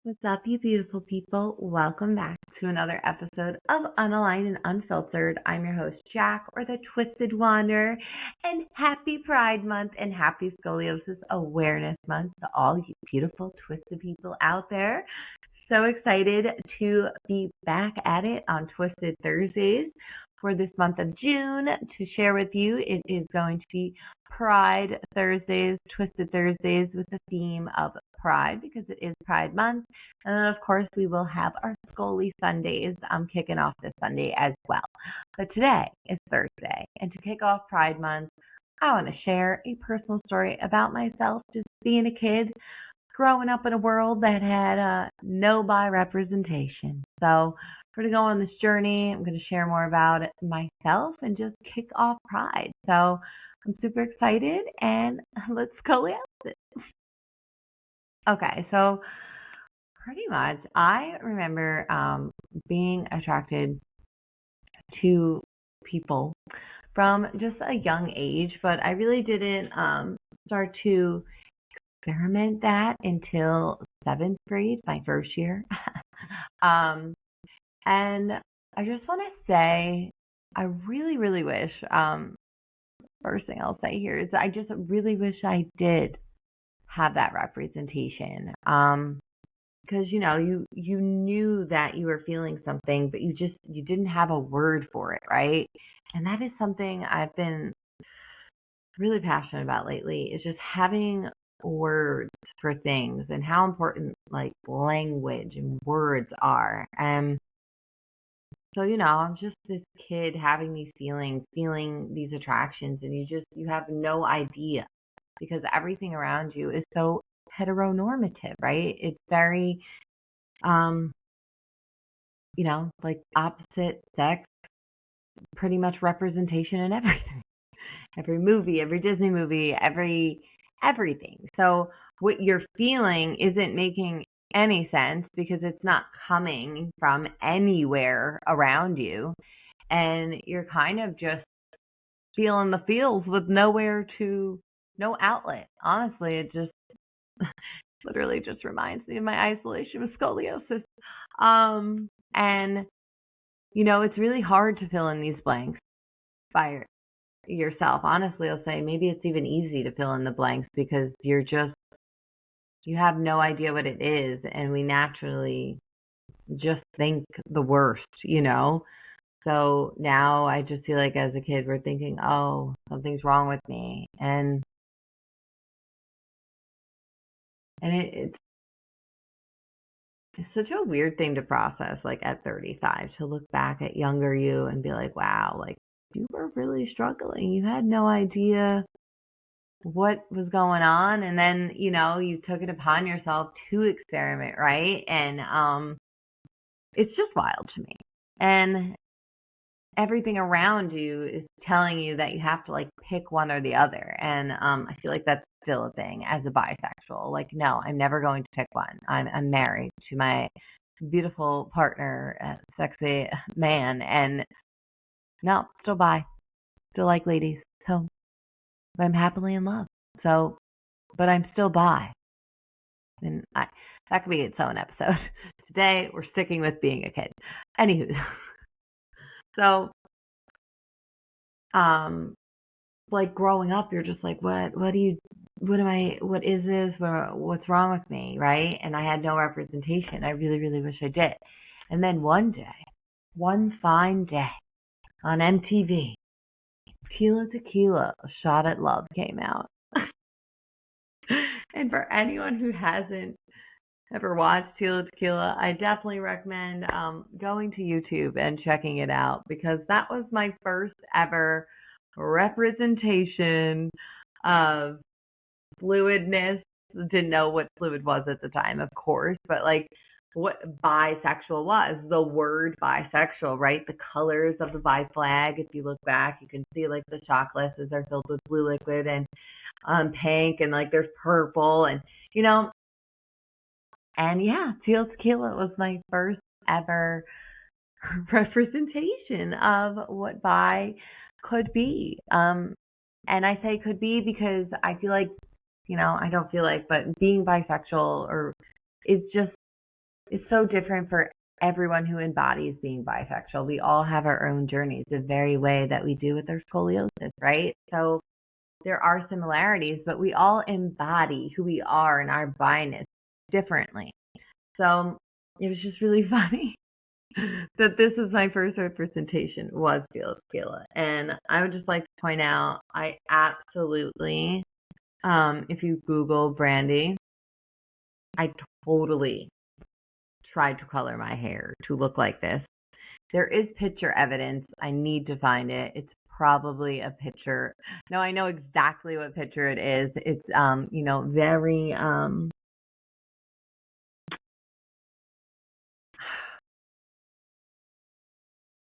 What's up, you beautiful people? Welcome back to another episode of Unaligned and Unfiltered. I'm your host, Jack, or the Twisted Wanderer, and happy Pride Month and happy Scoliosis Awareness Month to all you beautiful, twisted people out there. So excited to be back at it on Twisted Thursdays for this month of June to share with you. It is going to be Pride Thursdays, Twisted Thursdays with the theme of Pride because it is Pride Month. And then, of course, we will have our Scully Sundays kicking off this Sunday as well. But today is Thursday, and to kick off Pride Month, I want to share a personal story about myself, just being a kid, growing up in a world that had no bi representation. So we're going to go on this journey. I'm going to share more about it myself and just kick off Pride. So I'm super excited, and let's go with it. Okay, so pretty much I remember being attracted to people from just a young age, but I really didn't start to experiment that until 7th grade, my first year. And I just want to say I really, really wish, first thing I'll say here is I just really wish I did have that representation. Because you knew that you were feeling something, but you didn't have a word for it, right? And that is something I've been really passionate about lately, is just having words for things and how important like language and words are. And so I'm just this kid having these feelings, feeling these attractions, and you have no idea because everything around you is so heteronormative, right? It's very like opposite sex, pretty much representation in everything. Every movie, every Disney movie, everything. So what you're feeling isn't making any sense because it's not coming from anywhere around you. And you're kind of just feeling the feels with no outlet. Honestly, it just literally just reminds me of my isolation with scoliosis. And it's really hard to fill in these blanks by yourself. Honestly, I'll say maybe it's even easy to fill in the blanks because you have no idea what it is, and we naturally just think the worst, So now I just feel like as a kid we're thinking, oh, something's wrong with me, and it's such a weird thing to process, like at 35, to look back at younger you and be like, wow, like you were really struggling. You had no idea what was going on. And then, you took it upon yourself to experiment, right? And it's just wild to me. And everything around you is telling you that you have to like pick one or the other. And I feel like that's still a thing as a bisexual. Like, no, I'm never going to pick one. I'm married to my beautiful partner, sexy man, and no, still bi, still like ladies. So, but I'm happily in love. So, but I'm still bi, and that could be its own episode. Today we're sticking with being a kid. Anywho, so like growing up, you're just like, what is this? What's wrong with me, right? And I had no representation. I really, really wish I did. And then one fine day, on MTV, Tequila, A Shot at Love came out. And for anyone who hasn't ever watched Tequila, I definitely recommend going to YouTube and checking it out because that was my first ever representation of fluidness. Didn't know what fluid was at the time, of course, but like what bisexual was, the word bisexual, right? The colors of the bi flag, if you look back, you can see like the shot glasses are filled with blue liquid and pink, and like there's purple, and and yeah, Tequila was my first ever representation of what bi could be. And I say could be because I feel like, I don't feel like, but being bisexual is just it's so different for everyone who embodies being bisexual. We all have our own journeys, the very way that we do with our scoliosis, right? So there are similarities, but we all embody who we are and our bi-ness differently. So it was just really funny that this is my first representation was Tequila. And I would just like to point out, I absolutely, if you Google Brandy, I totally tried to color my hair to look like this. There is picture evidence. I need to find it. It's probably a picture. No, I know exactly what picture it is. It's very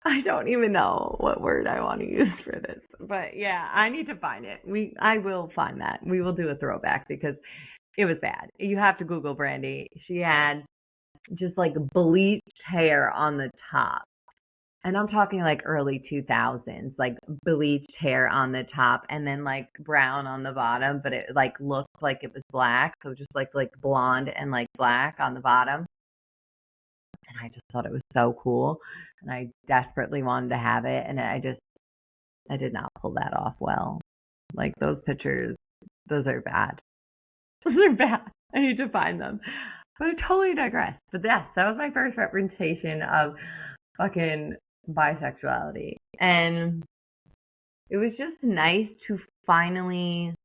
I don't even know what word I want to use for this. But yeah, I need to find it. I will find that. We will do a throwback because it was bad. You have to Google Brandy. She had just like bleached hair on the top. And I'm talking like early 2000s, like bleached hair on the top and then like brown on the bottom, but it like looked like it was black. So just like blonde and like black on the bottom. And I just thought it was so cool. And I desperately wanted to have it. And I did not pull that off well. Like those pictures, those are bad. Those are bad. I need to find them. But I totally digress. But yes, that was my first representation of fucking bisexuality. And it was just nice to finally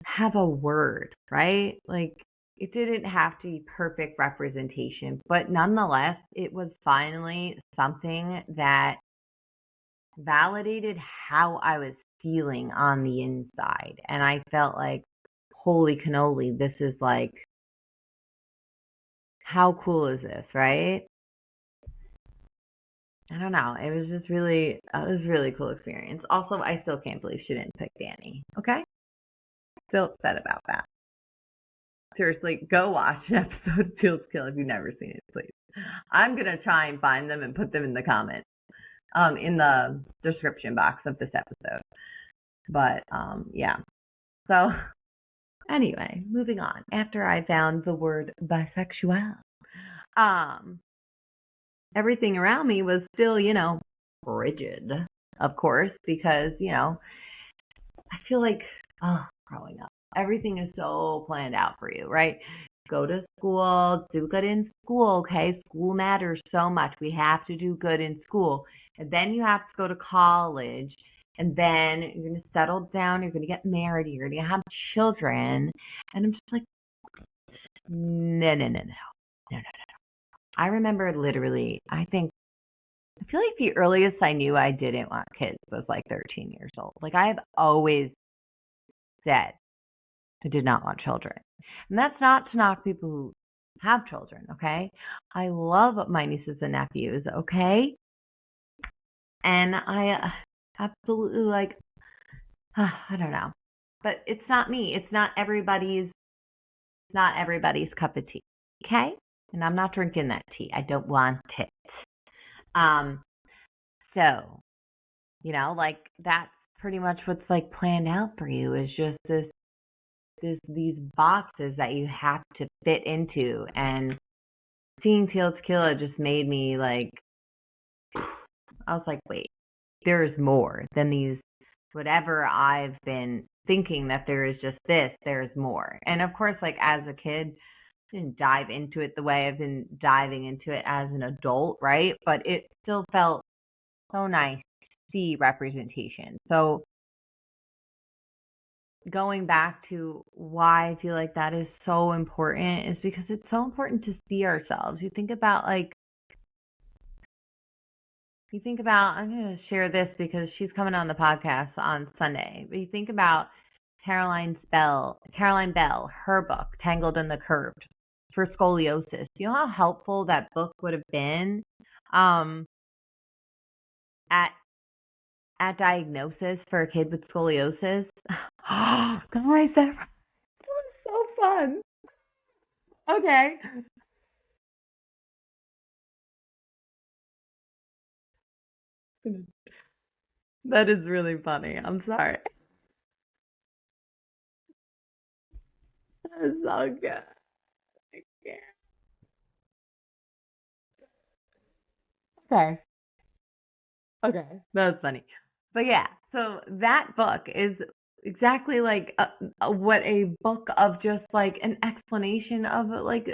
have a word, right? Like it didn't have to be perfect representation, but nonetheless, it was finally something that validated how I was feeling on the inside. And I felt like, holy cannoli, this is like, how cool is this, right? I don't know. It was just really, really cool experience. Also, I still can't believe she didn't pick Danny. Okay? Still upset about that. Seriously, go watch an episode of Teal to Kill if you've never seen it, please. I'm going to try and find them and put them in the comments, in the description box of this episode. But, yeah. So, anyway, moving on. After I found the word bisexual, everything around me was still, rigid, of course, because, I feel like, growing up, everything is so planned out for you, right? Go to school, do good in school, okay? School matters so much. We have to do good in school. And then you have to go to college. And then you're going to settle down. You're going to get married. You're going to have children. And I'm just like, no. I remember literally, I feel like the earliest I knew I didn't want kids was like 13 years old. Like I have always said I did not want children. And that's not to knock people who have children, okay? I love my nieces and nephews, okay? And I absolutely like, I don't know. But it's not me. It's not everybody's cup of tea, okay? And I'm not drinking that tea. I don't want it. So, like that's pretty much what's like planned out for you is just these boxes that you have to fit into. And seeing Teal Tequila just made me like, I was like, wait, there's more than these, whatever I've been thinking that there is just this, there's more. And of course, like as a kid, I didn't dive into it the way I've been diving into it as an adult, right? But it still felt so nice to see representation. So going back to why I feel like that is so important is because it's so important to see ourselves. You think about, I'm going to share this because she's coming on the podcast on Sunday. But you think about Caroline Bell, her book, Tangled in the Curved, for scoliosis. You know how helpful that book would have been at diagnosis for a kid with scoliosis? Oh, guys, that was so fun. Okay. That is really funny. I'm sorry. That is so good. I can't. Okay. Okay. That's funny. But yeah, so that book is exactly like what a book of just like an explanation of like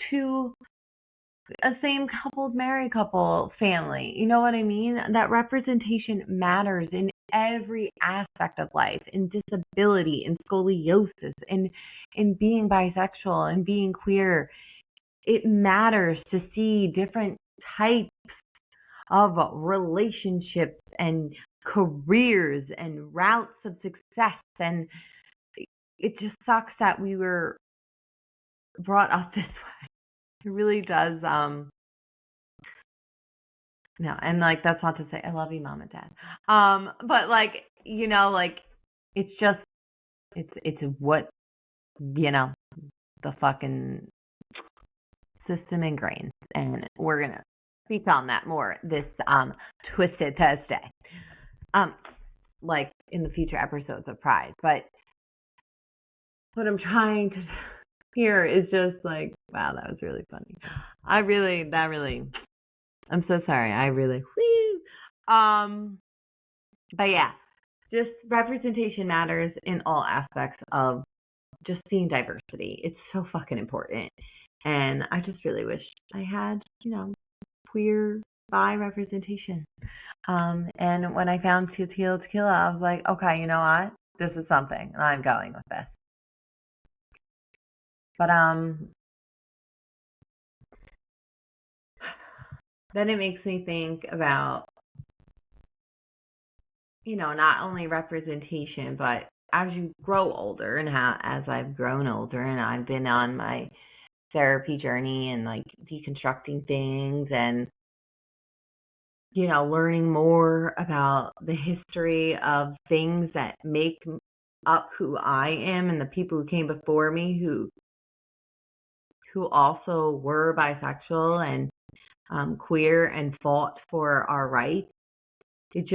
two a same coupled married couple family. You know what I mean? That representation matters in every aspect of life, in disability, in scoliosis, in being bisexual and being queer. It matters to see different types of relationships and careers and routes of success. And it just sucks that we were brought up this way. It really does. No, and like that's not to say I love you, mom and dad. But like like it's just it's what the fucking system ingrains, and we're gonna speak on that more this Twisted Thursday, like in the future episodes of Pride. But what I'm trying to here is just like, wow, that was really funny. I'm so sorry. But yeah, just representation matters in all aspects of just seeing diversity. It's so fucking important. And I just really wish I had, queer bi representation. And when I found Tequila, I was like, okay, you know what? This is something, and I'm going with this. But then it makes me think about, not only representation, but as you grow older and as I've grown older and I've been on my therapy journey and like deconstructing things and, learning more about the history of things that make up who I am and the people who came before me who also were bisexual and queer and fought for our rights. It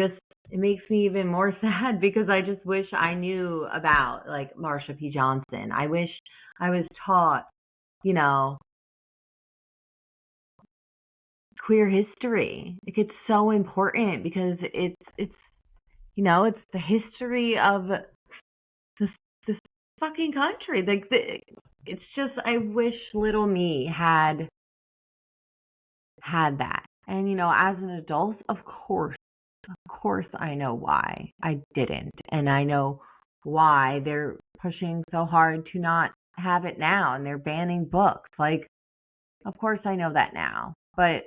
makes me even more sad because I just wish I knew about like Marsha P. Johnson. I wish I was taught, queer history. Like it's so important because it's it's the history of this fucking country. Like it's just I wish little me had that. And as an adult, of course I know why I didn't. And I know why they're pushing so hard to not have it now and they're banning books. Like, of course I know that now. But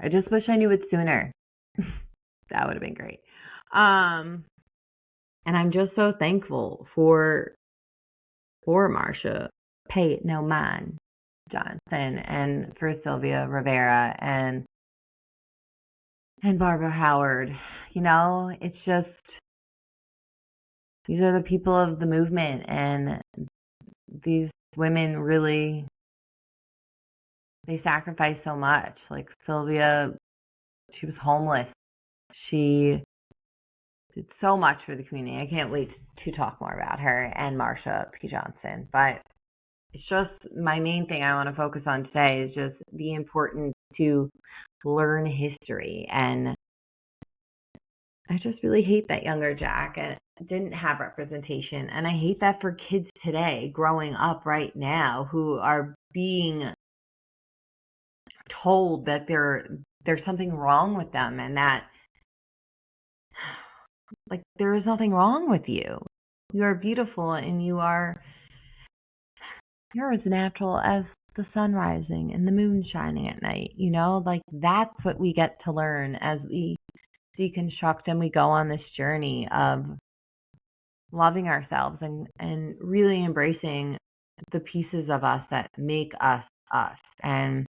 I just wish I knew it sooner. That would have been great. And I'm just so thankful for Marsha Pay It No Mind Johnson and for Sylvia Rivera and Barbara Howard. It's just these are the people of the movement, and these women really they sacrifice so much. Like Sylvia, she was homeless. She did so much for the community. I can't wait to talk more about her and Marsha P. Johnson. But it's just my main thing I want to focus on today is just the importance to learn history. And I just really hate that younger Jack didn't have representation. And I hate that for kids today growing up right now who are being told that there's something wrong with them and that like there is nothing wrong with you. You are beautiful and you're as natural as the sun rising and the moon shining at night, like that's what we get to learn as we deconstruct and we go on this journey of loving ourselves and really embracing the pieces of us that make us us. And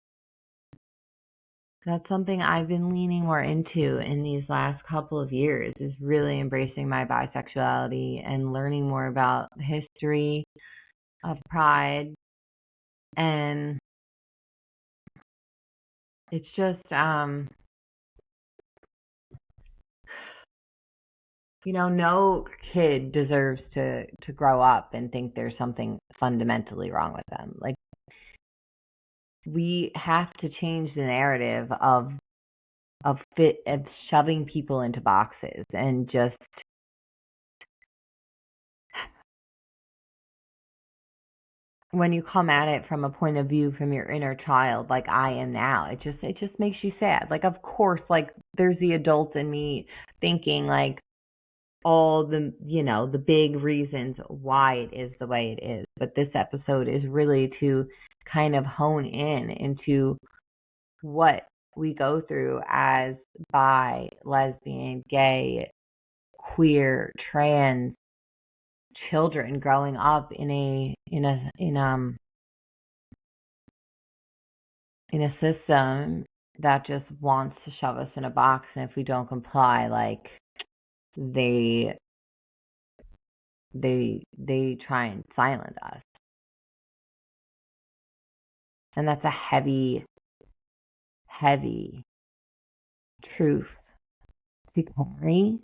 that's something I've been leaning more into in these last couple of years is really embracing my bisexuality and learning more about the history of Pride. And it's just, no kid deserves to grow up and think there's something fundamentally wrong with them. Like, we have to change the narrative of shoving people into boxes, and just when you come at it from a point of view from your inner child, like I am now, it just makes you sad. Like, of course, like, there's the adult in me thinking like all the, the big reasons why it is the way it is. But this episode is really to kind of hone in into what we go through as bi, lesbian, gay, queer, trans children growing up in a system that just wants to shove us in a box, and if we don't comply, like, they try and silence us. And that's a heavy truth to carry.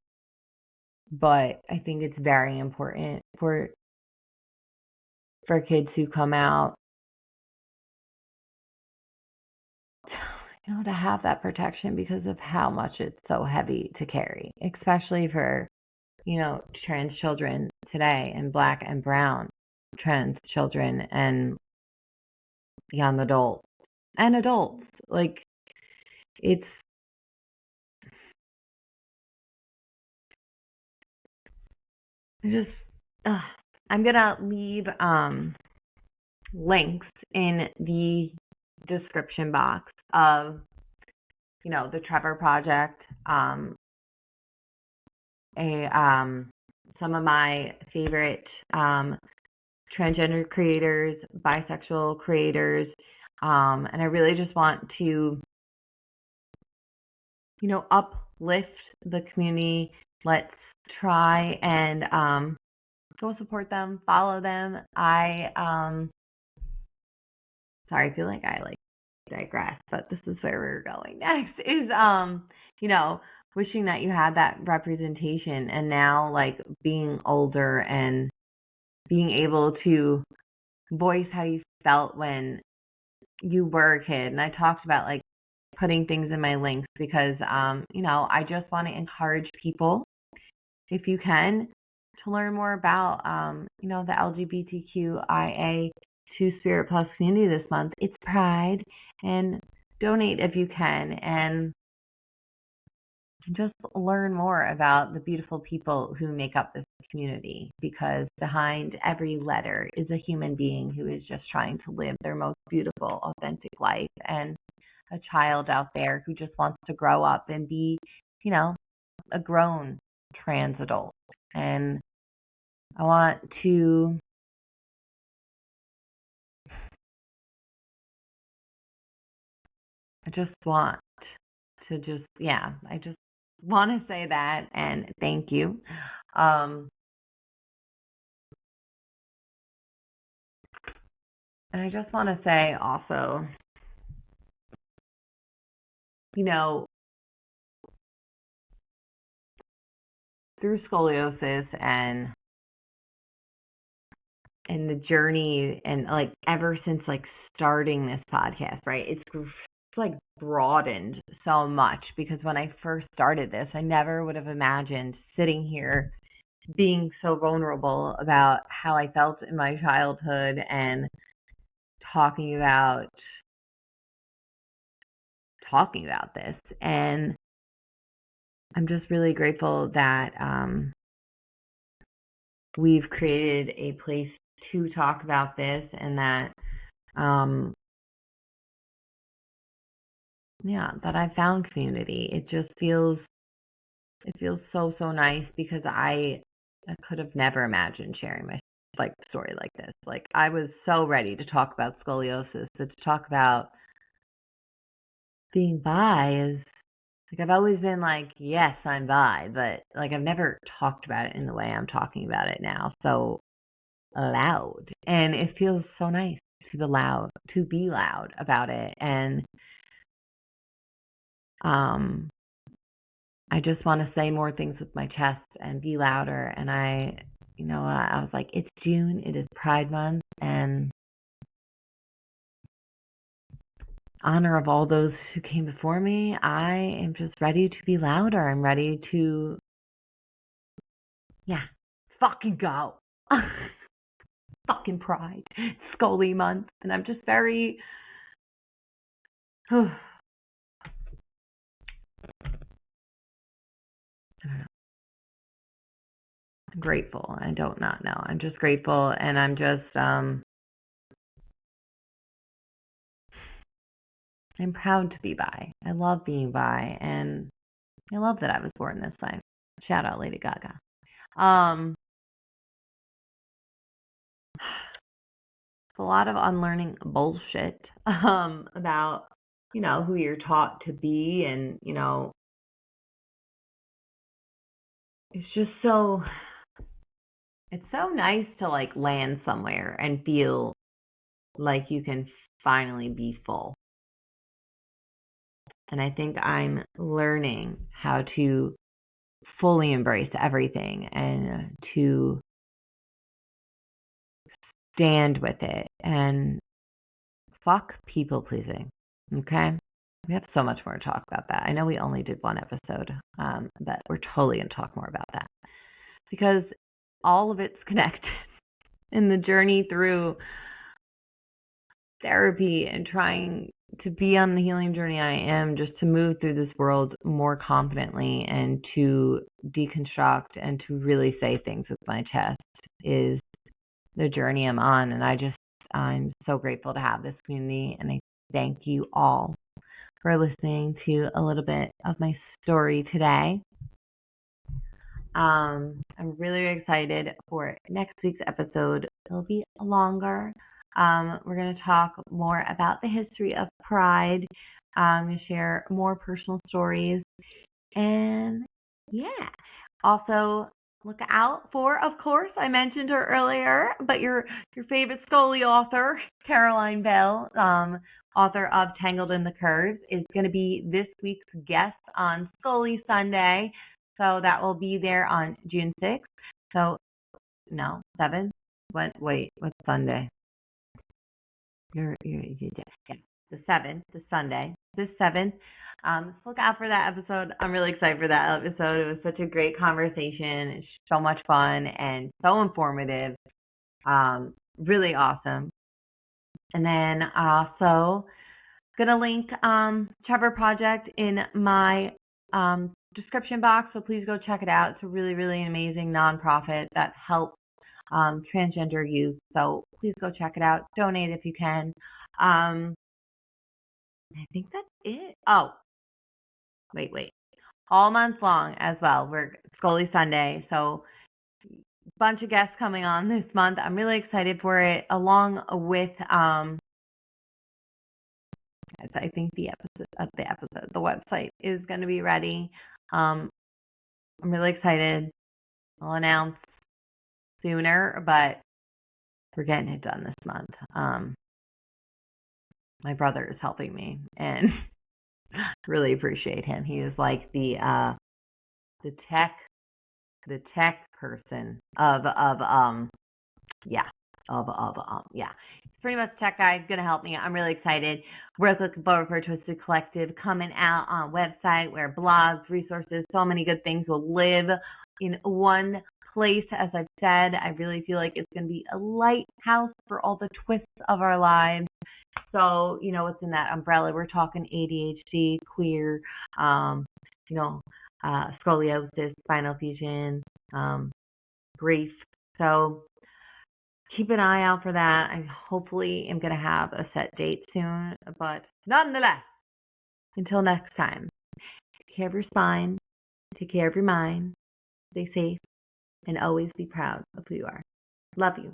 But I think it's very important for kids who come out, to have that protection, because of how much it's so heavy to carry, especially for, trans children today, and Black and brown trans children, and young adults and adults. Like, it's just I'm gonna leave links in the description box of the Trevor Project, some of my favorite transgender creators, bisexual creators, and I really just want to uplift the community. Let's try and go support them, follow them. I feel like I digress, but this is where we're going next, is wishing that you had that representation, and now, like, being older and being able to voice how you felt when you were a kid. And I talked about, like, putting things in my links because I just want to encourage people, if you can, to learn more about the LGBTQIA Spirit Plus community this month. It's Pride, and donate if you can, and just learn more about the beautiful people who make up this community, because behind every letter is a human being who is just trying to live their most beautiful, authentic life, and a child out there who just wants to grow up and be, a grown trans adult. And I want to I just want to say that, and thank you. And I just want to say also, through scoliosis and the journey, and like ever since like starting this podcast, right? It's like broadened so much, because when I first started this, I never would have imagined sitting here being so vulnerable about how I felt in my childhood, and talking about this. And I'm just really grateful that we've created a place to talk about this, and that that I found community. It just feels so nice, because I could have never imagined sharing my story like this. Like, I was so ready to talk about scoliosis, to talk about being bi. Is like, I've always been like, yes, I'm bi, but like, I've never talked about it in the way I'm talking about it now, so loud. And it feels so nice to be loud about it. And I just want to say more things with my chest and be louder. And I was like, it's June, it is Pride Month, and honor of all those who came before me, I am just ready to be louder. I'm ready to, fucking go. Fucking pride. Scully month. And I'm just very, I don't know. I'm grateful. I don't not know. I'm just grateful, and I'm just, I'm proud to be bi. I love being bi, and I love that I was born this way. Shout out Lady Gaga. It's a lot of unlearning bullshit about, who you're taught to be, and, it's just it's so nice to like land somewhere and feel like you can finally be full. And I think I'm learning how to fully embrace everything and to stand with it and fuck people pleasing. Okay? We have so much more to talk about that. I know we only did one episode, but we're totally going to talk more about that because all of it's connected in the journey through therapy and trying to be on the healing journey I am, just to move through this world more confidently and to deconstruct and to really say things with my chest is the journey I'm on. And I'm so grateful to have this community, and I thank you all for listening to a little bit of my story today. I'm really excited for next week's episode. It'll be longer. We're going to talk more about the history of Pride. I'm going to share more personal stories. And also look out for, of course, I mentioned her earlier, but your favorite Scully author, Caroline Bell, author of Tangled in the Curves, is going to be this week's guest on Scully Sunday. So that will be there on June 6th. So, no, 7th? What's Sunday? The 7th, the Sunday, this 7th. So look out for that episode. I'm really excited for that episode. It was such a great conversation. It's so much fun and so informative. Really awesome. And then also gonna link Trevor Project in my description box. So please go check it out. It's a really, really amazing nonprofit that helps transgender youth. So please go check it out. Donate if you can. I think that's it. Oh, wait. All month long as well. We're Scully Sunday. So a bunch of guests coming on this month. I'm really excited for it, along with I think the website is going to be ready. I'm really excited. I'll announce sooner, but we're getting it done this month. My brother is helping me, and really appreciate him. He is like the tech person of pretty much tech guy. He's gonna help me. I'm really excited. We're looking forward for Twisted Collective coming out on website where blogs, resources, so many good things will live in one place. As I've said, I really feel like it's gonna be a lighthouse for all the twists of our lives. So, what's in that umbrella? We're talking ADHD, queer, scoliosis, spinal fusion, grief. So keep an eye out for that. I hopefully am going to have a set date soon. But nonetheless, until next time, take care of your spine, take care of your mind, stay safe, and always be proud of who you are. Love you.